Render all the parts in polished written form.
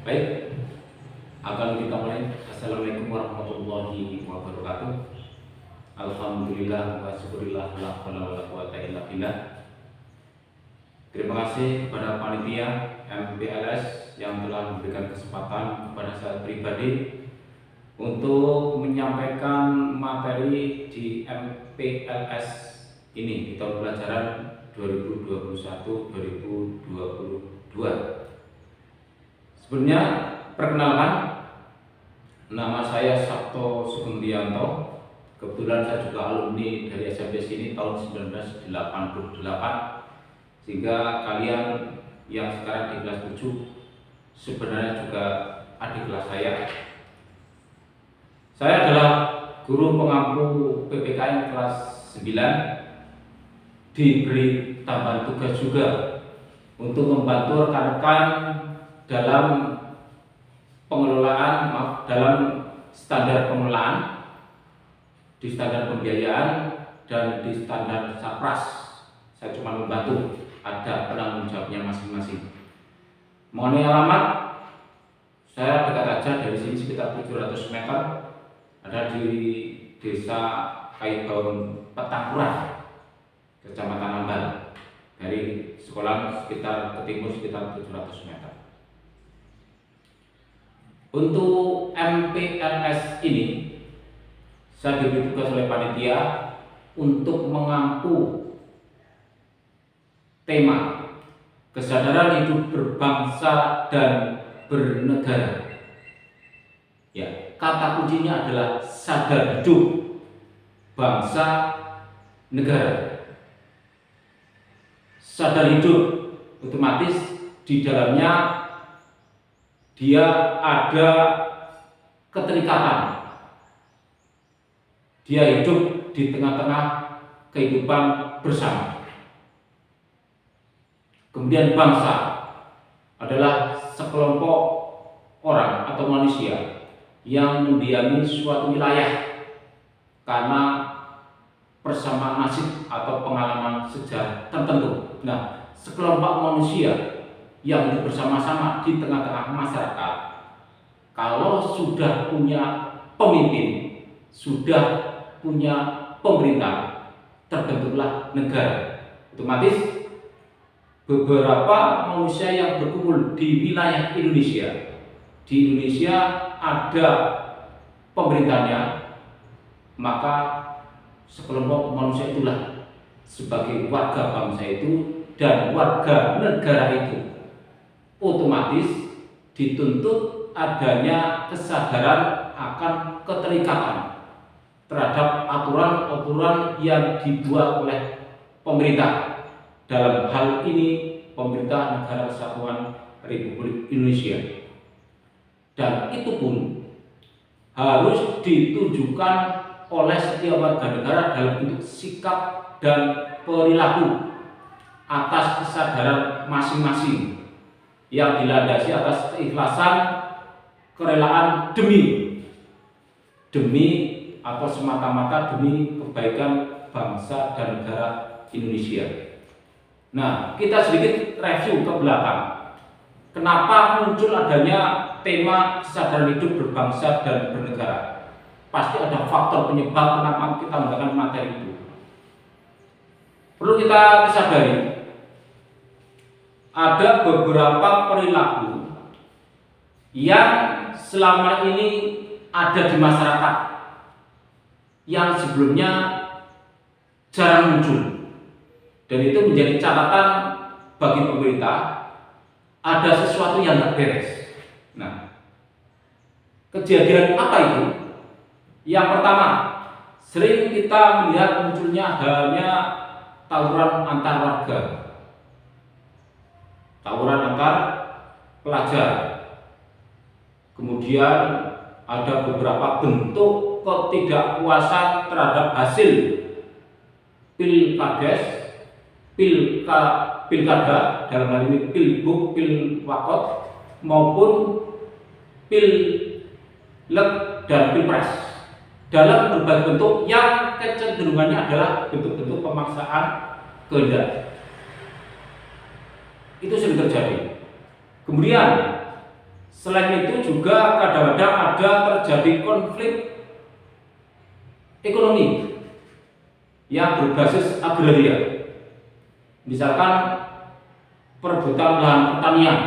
Baik, akan kita mulai. Assalamualaikum warahmatullahi wabarakatuh. Alhamdulillah wa syukurillah la haula wala quwata illa billah. Terima kasih kepada panitia MPLS yang telah memberikan kesempatan kepada saya pribadi untuk menyampaikan materi di MPLS ini di tahun pelajaran 2021-2022. Sebelumnya, perkenalkan, nama saya Sabto Sugendianto. Kebetulan saya juga alumni dari SMP sini tahun 1988, sehingga kalian yang sekarang di kelas 7 sebenarnya juga adik kelas saya. Saya adalah guru pengampu PPKN kelas 9, diberi tambahan tugas juga untuk membantu rekan-rekan dalam pengelolaan, dalam standar pengelolaan, di standar pembiayaan, dan di standar Sapras. Saya cuma membantu, ada penanggung jawabnya masing-masing. Mengenai alamat, saya dekat aja dari sini sekitar 700 meter, ada di Desa Kaibaun Petangkuran, Kecamatan Ambal. Dari sekolah sekitar ke timur sekitar 700 meter. Untuk MPLS ini, saya diberi tugas oleh panitia untuk mengampu tema kesadaran hidup berbangsa dan bernegara. Ya, kata kuncinya adalah sadar hidup bangsa negara. Sadar hidup otomatis di dalamnya dia ada keterikatan. Dia hidup di tengah-tengah kehidupan bersama. Kemudian bangsa adalah sekelompok orang atau manusia yang mendiami suatu wilayah karena persamaan nasib atau pengalaman sejarah tertentu. Nah, sekelompok manusia yang hidup bersama-sama di tengah-tengah masyarakat, kalau sudah punya pemimpin, sudah punya pemerintah, terbentuklah negara. Otomatis beberapa manusia yang berkumpul di wilayah Indonesia, di Indonesia ada pemerintahnya, maka sekelompok manusia itulah sebagai warga bangsa itu dan warga negara itu otomatis dituntut adanya kesadaran akan keterikatan terhadap aturan-aturan yang dibuat oleh pemerintah. Dalam hal ini pemerintah Negara Kesatuan Republik Indonesia. Dan itu pun harus ditujukan oleh setiap warga negara dalam bentuk sikap dan perilaku atas kesadaran masing-masing yang dilandasi atas keikhlasan, kerelaan demi atau semata-mata demi kebaikan bangsa dan negara Indonesia. Nah, kita sedikit review ke belakang. Kenapa muncul adanya tema kesadaran hidup berbangsa dan bernegara? Pasti ada faktor penyebab kenapa kita menggunakan materi itu. Perlu kita sadari, ada beberapa perilaku yang selama ini ada di masyarakat yang sebelumnya jarang muncul, dan itu menjadi catatan bagi pemerintah. Ada sesuatu yang tidak beres. Nah, kejadian apa itu? Yang pertama, sering kita melihat munculnya adanya tawuran antar warga, tawuran antar pelajar. Kemudian ada beberapa bentuk ketidakpuasan terhadap hasil pilkada, dalam hal ini pilbuk, pilwakot, maupun pilek dan pilpres, dalam berbagai bentuk yang kecenderungannya adalah bentuk-bentuk pemaksaan kehendak. Itu sering terjadi. Kemudian Selain itu juga kadang-kadang ada terjadi konflik ekonomi yang berbasis agraria. Misalkan perebutan lahan pertanian,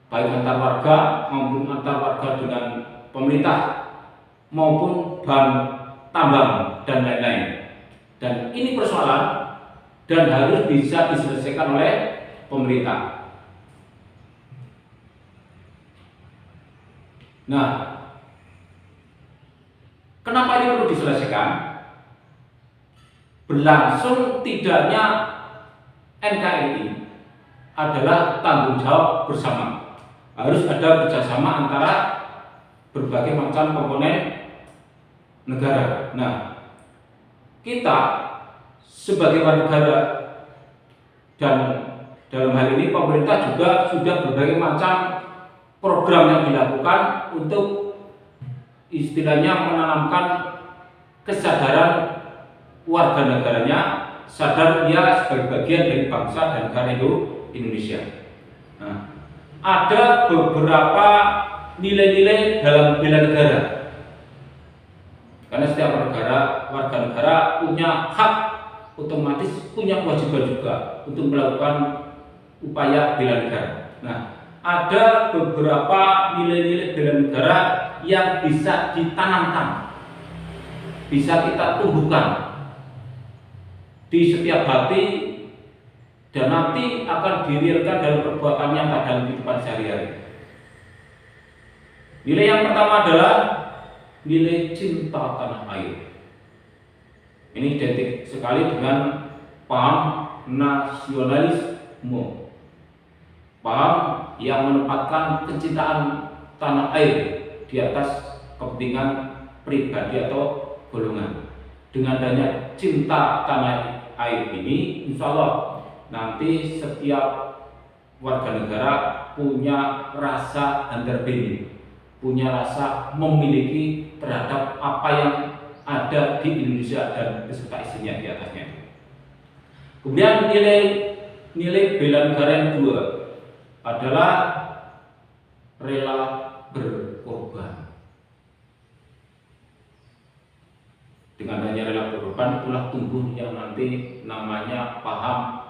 baik antar warga maupun antar warga dengan pemerintah, maupun bahan tambang dan lain-lain. Dan ini persoalan dan harus bisa diselesaikan oleh pemerintah. Nah, kenapa ini perlu diselesaikan? Berlangsung tidaknya NKRI adalah tanggung jawab bersama. Harus ada kerjasama antara berbagai macam komponen negara. Nah, kita sebagai warga negara dan dalam hal ini pemerintah juga sudah berbagai macam program yang dilakukan untuk istilahnya menanamkan kesadaran warga negaranya sadar dia sebagai bagian dari bangsa dan negara Indonesia. Nah, ada beberapa nilai-nilai dalam bela negara. Karena setiap warga negara punya hak, otomatis punya kewajiban juga untuk melakukan upaya bela negara. Nah, ada beberapa nilai-nilai bela negara yang bisa ditanamkan, bisa kita tumbuhkan di setiap hati dan nanti akan direalkan dalam perbuatan nyata dalam kehidupan sehari-hari. Nilai yang pertama adalah nilai cinta tanah air. Ini identik sekali dengan paham nasionalisme, paham yang menempatkan kecintaan tanah air di atas kepentingan pribadi atau golongan. Dengan adanya cinta tanah air ini, insya Allah nanti setiap warga negara punya rasa understanding, punya rasa memiliki terhadap apa yang ada di Indonesia dan beserta isinya di atasnya. Kemudian nilai bela negara yang kedua adalah rela berkorban. Dengan adanya rela berkorban itulah tumbuh yang nanti namanya paham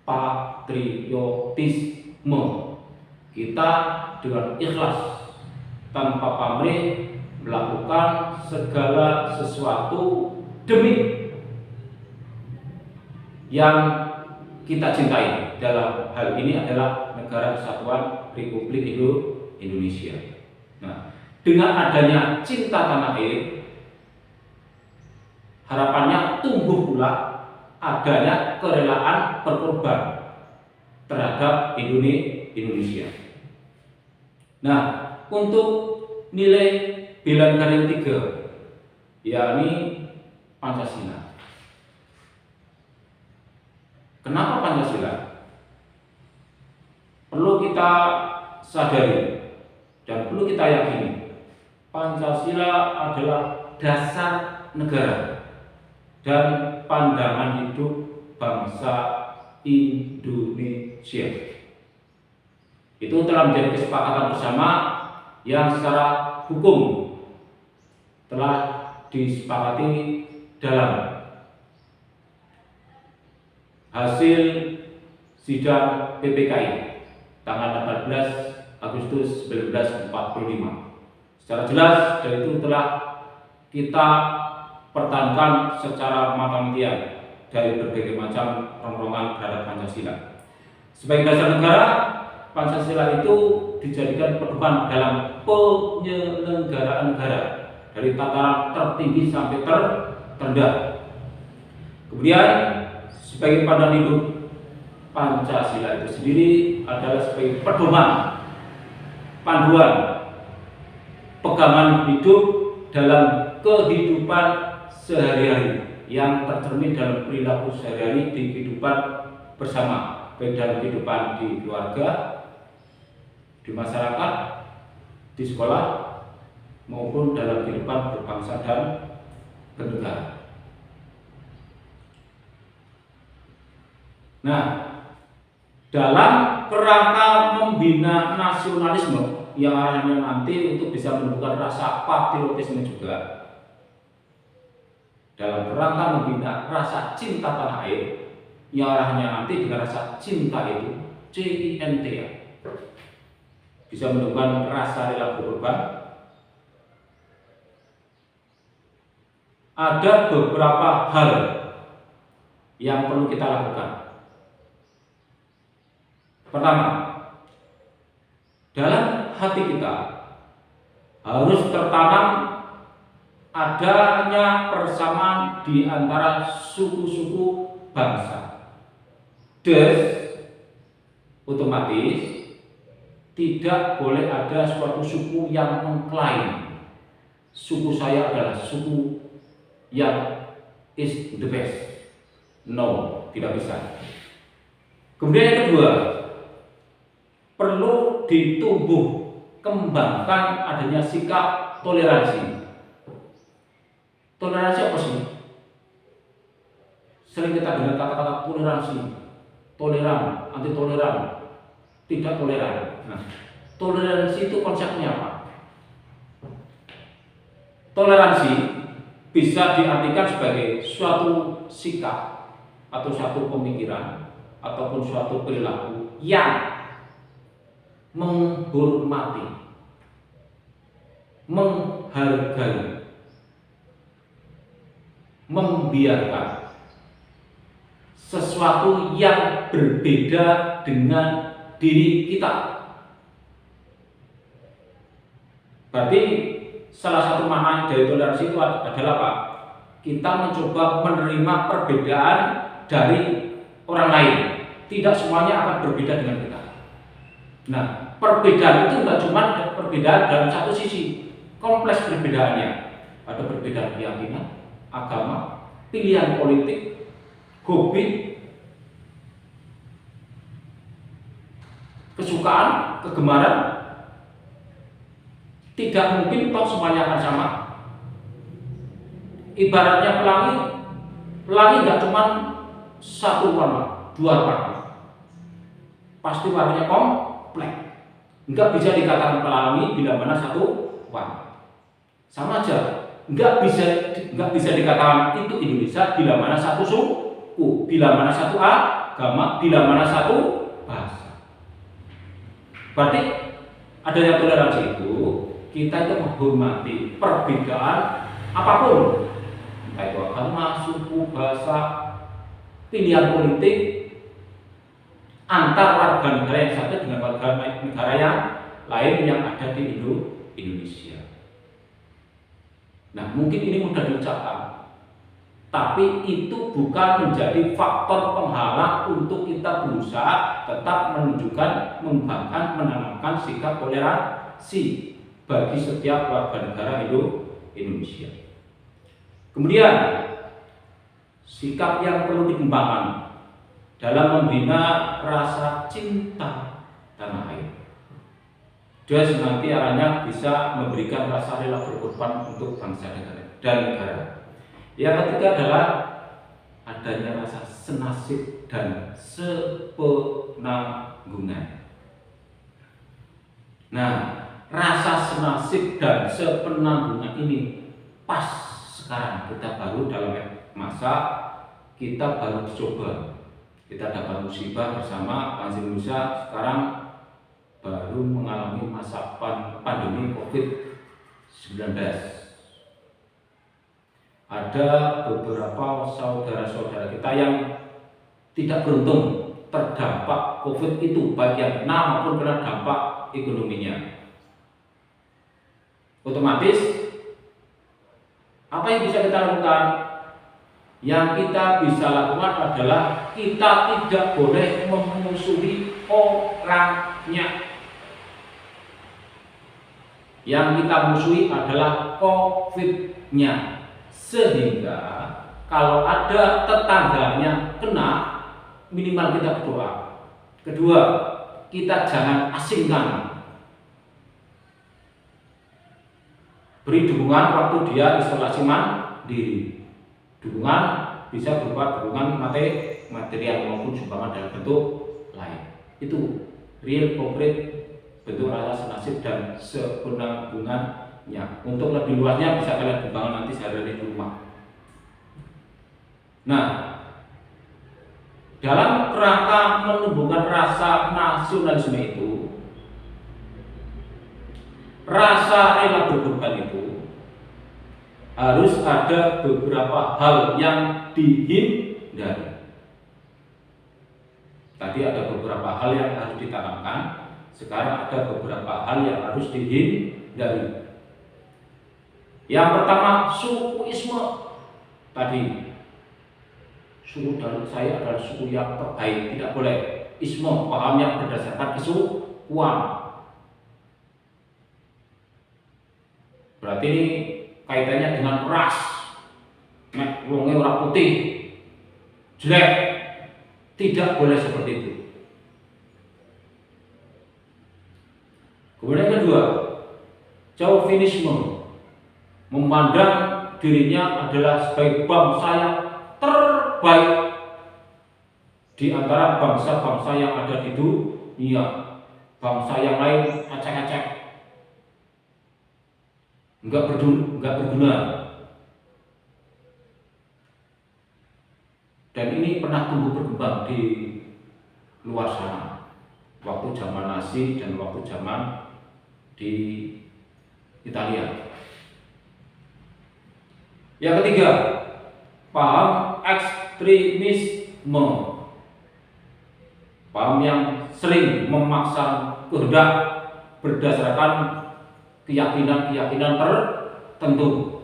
patriotisme. Kita dengan ikhlas tanpa pamrih melakukan segala sesuatu demi yang kita cintai. Dalam hal ini adalah Negara Kesatuan Republik Indonesia. Nah, dengan adanya cinta tanah air, harapannya tumbuh pula adanya kerelaan berkorban terhadap Indonesia. Nah, untuk nilai bela negara yang ketiga, yakni Pancasila. Kenapa Pancasila? Perlu kita sadari dan perlu kita yakini, Pancasila adalah dasar negara dan pandangan hidup bangsa Indonesia. Itu telah menjadi kesepakatan bersama yang secara hukum telah disepakati dalam hasil sidang PPKI tanggal 18 Agustus 1945. Secara jelas dari itu telah kita pertahankan secara matang-matang dari berbagai macam rongrongan terhadap Pancasila. Sebagai dasar negara, Pancasila itu dijadikan pedoman dalam penyelenggaraan negara dari tataran tertinggi sampai terendah. Kemudian sebagai pandangan hidup, Pancasila itu sendiri adalah sebagai pedoman, panduan, pegangan hidup dalam kehidupan sehari-hari yang tercermin dalam perilaku sehari-hari di kehidupan bersama, baik dalam kehidupan di keluarga, di masyarakat, di sekolah, maupun dalam kehidupan berbangsa dan bernegara. Nah, dalam kerangka membina nasionalisme yang arahnya nanti untuk bisa menumbuhkan rasa patriotisme juga, dalam kerangka membina rasa cinta tanah air yang arahnya nanti dengan rasa cinta itu CINTA, bisa menumbuhkan rasa rela berkorban. Ada beberapa hal yang perlu kita lakukan. Pertama, dalam hati kita harus tertanam adanya persamaan di antara suku-suku bangsa. Otomatis tidak boleh ada suatu suku yang mengklaim suku saya adalah suku yang is the best. No, tidak bisa. Kemudian yang kedua, perlu ditumbuh kembangkan adanya sikap toleransi. Toleransi apa sih? Sering kita dengar kata-kata toleransi, toleran, anti toleran, tidak toleran. Nah, toleransi itu konsepnya apa? Toleransi bisa diartikan sebagai suatu sikap atau suatu pemikiran ataupun suatu perilaku yang menghormati, menghargai, membiarkan sesuatu yang berbeda dengan diri kita. Berarti salah satu makna dari toleransi itu adalah apa? Kita mencoba menerima perbedaan dari orang lain. Tidak semuanya akan berbeda dengan kita. Nah, perbedaan itu nggak cuma perbedaan dalam satu sisi, kompleks perbedaannya. Ada perbedaan keyakinan, agama, pilihan politik, hobi, kesukaan, kegemaran. Tidak mungkin toh semuanya akan sama. Ibaratnya pelangi nggak cuma satu warna, dua warna. Pasti warnanya kompleks. Nggak bisa dikatakan pelangi bila mana satu warna. Sama aja. Nggak bisa dikatakan itu Indonesia bila mana satu suku, bila mana satu agama, bila mana satu bahasa. Berarti adanya toleransi itu kita itu menghormati perbedaan apapun, entah itu agama, suku, bahasa, pilihan politik antar warga negara yang satu dengan warga negara yang lain yang ada di Indonesia. Nah, mungkin ini mudah diucapkan, tapi itu bukan menjadi faktor penghalang untuk kita berusaha tetap menunjukkan, mengembangkan, menanamkan sikap toleransi bagi setiap warga negara Indonesia. Kemudian, sikap yang perlu dikembangkan dalam membina rasa cinta tanah air. Dia nanti arahnya bisa memberikan rasa rela berkorban untuk bangsa dan negara. Yang ketiga adalah adanya rasa senasib dan sepenanggungan. Nah, rasa senasib dan sepenanggungan ini pas sekarang kita baru dalam masa kita baru dicoba. Kita dapat musibah bersama bangsa Indonesia sekarang baru mengalami masa pandemi COVID-19. Ada beberapa saudara-saudara kita yang tidak beruntung terdampak COVID itu, baik yang kena maupun kena dampak ekonominya. Otomatis apa yang bisa kita lakukan? Yang kita bisa lakukan adalah kita tidak boleh memusuhi orangnya. Yang kita musuhi adalah COVID-nya. Sehingga kalau ada tetangganya kena, minimal kita berdoa. Kedua, kita jangan asingkan. Beri dukungan waktu dia isolasi mandiri. Dukungan bisa berupa dukungan material maupun sumbangan dalam bentuk lain. Itu real konkret bentuk rasa senasib dan sepenanggungannya. Untuk lebih luasnya bisa kalian kembangkan nanti sehari-hari di rumah. Nah, dalam kerangka menumbuhkan rasa nasionalisme itu, rasa rela berkorban itu harus ada beberapa hal yang dihindari. Tadi ada beberapa hal yang harus ditanamkan, sekarang ada beberapa hal yang harus dihindari. Yang pertama, sukuisme. Tadi, suku dari saya adalah suku yang terbaik, tidak boleh. Isme, paham yang berdasarkan kesukuan. Berarti ini kaitannya dengan ras. Nek wonge ora putih, jelek. Tidak boleh seperti itu. Kemudian yang kedua, chauvinisme, memandang dirinya adalah sebagai bangsa yang terbaik di antara bangsa-bangsa yang ada di dunia. Bangsa yang lain acak-acak, enggak berguna. Dan ini pernah tumbuh berkembang di luar sana, waktu zaman Nazi dan waktu zaman di Italia. Yang ketiga, paham ekstremisme, paham yang sering memaksa kehendak berdasarkan keyakinan-keyakinan tertentu.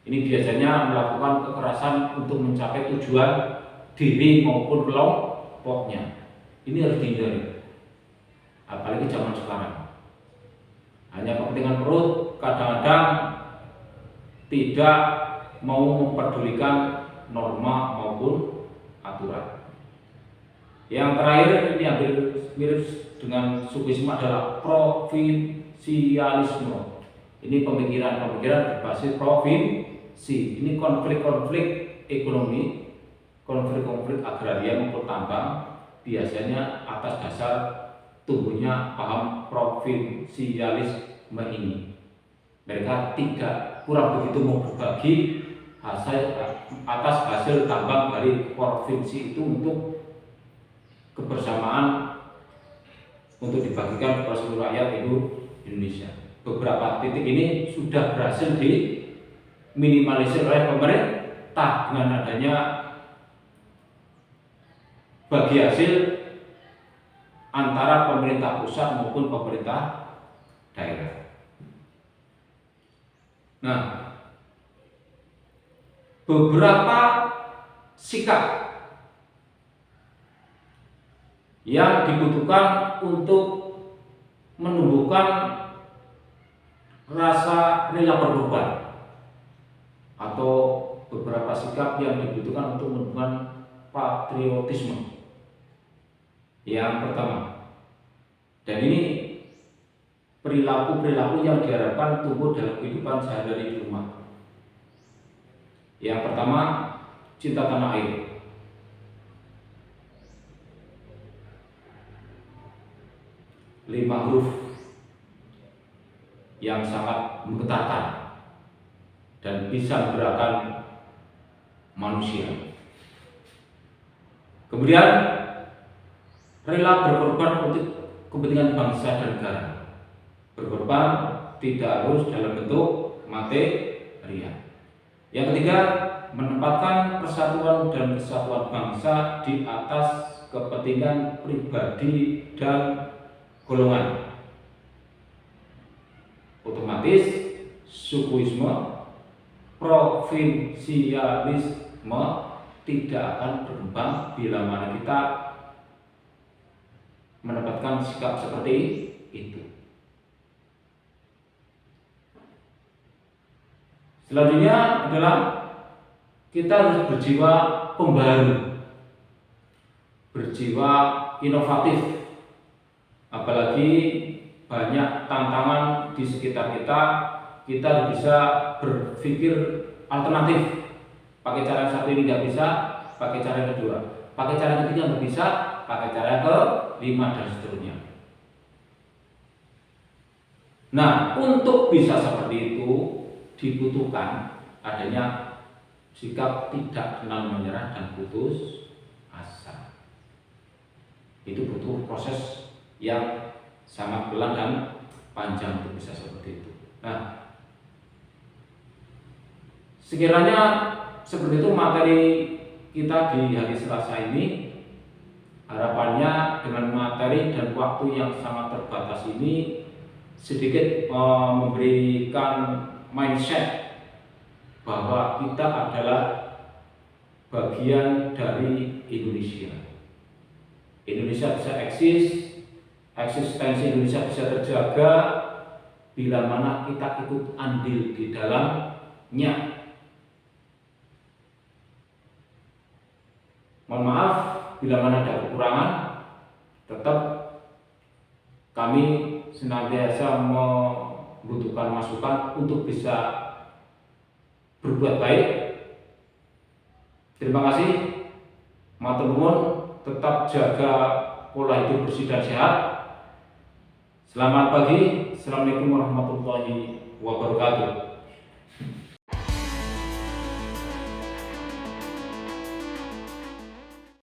Ini biasanya melakukan kekerasan untuk mencapai tujuan diri maupun kelompoknya. Ini harus dihindari, apalagi zaman sekarang. Hanya kepentingan perut, kadang-kadang tidak mau memperdulikan norma maupun aturan. Yang terakhir, ini hampir mirip dengan sukuisme, adalah provinsialisme. Ini pemikiran-pemikiran berbasis provinsi. Ini konflik-konflik ekonomi, konflik-konflik agraria maupun tambang, biasanya atas dasar tumbuhnya paham provinsialisme ini. Mereka kurang begitu mau berbagi atas hasil tambang dari provinsi itu untuk kebersamaan, untuk dibagikan kepada seluruh rakyat Indonesia. Beberapa titik ini sudah berhasil diminimalisir oleh pemerintah dengan adanya bagi hasil antara pemerintah pusat maupun pemerintah daerah. Nah, beberapa sikap yang dibutuhkan untuk menumbuhkan rasa rela berkorban, atau beberapa sikap yang dibutuhkan untuk menumbuhkan patriotisme. Yang pertama, dan ini perilaku-perilaku yang diharapkan tumbuh dalam kehidupan sehari-hari di rumah. Yang pertama, cinta tanah air. Lima huruf yang sangat menggetarkan dan bisa menggerakkan manusia. Kemudian, rela berkorban untuk kepentingan bangsa dan negara. Berkorban tidak harus dalam bentuk materi. Yang ketiga, menempatkan persatuan dan kesatuan bangsa di atas kepentingan pribadi dan golongan. Otomatis sukuisme, provinsialisme tidak akan berkembang bila mana kita menempatkan sikap seperti itu. Selanjutnya adalah kita harus berjiwa pembaru, berjiwa inovatif. Apalagi banyak tantangan di sekitar kita bisa berpikir alternatif. Pakai cara yang satu ini nggak bisa, pakai cara yang kedua. Pakai cara yang ketiga nggak bisa, pakai cara yang 5 dan seterusnya. Nah, untuk bisa seperti itu dibutuhkan adanya sikap tidak kenal menyerah dan putus asa. Itu butuh proses yang sangat pelan dan panjang untuk bisa seperti itu. Nah, sekiranya seperti itu materi kita di hari Selasa ini, harapannya dengan materi dan waktu yang sangat terbatas ini sedikit memberikan mindset bahwa kita adalah bagian dari Indonesia. Indonesia bisa eksis, eksistensi Indonesia bisa terjaga bila mana kita ikut andil di dalamnya. Mohon maaf bila mana ada kekurangan, tetap kami senantiasa membutuhkan masukan untuk bisa berbuat baik. Terima kasih. Matur nuwun, tetap jaga pola hidup bersih dan sehat. Selamat pagi. Assalamualaikum warahmatullahi wabarakatuh.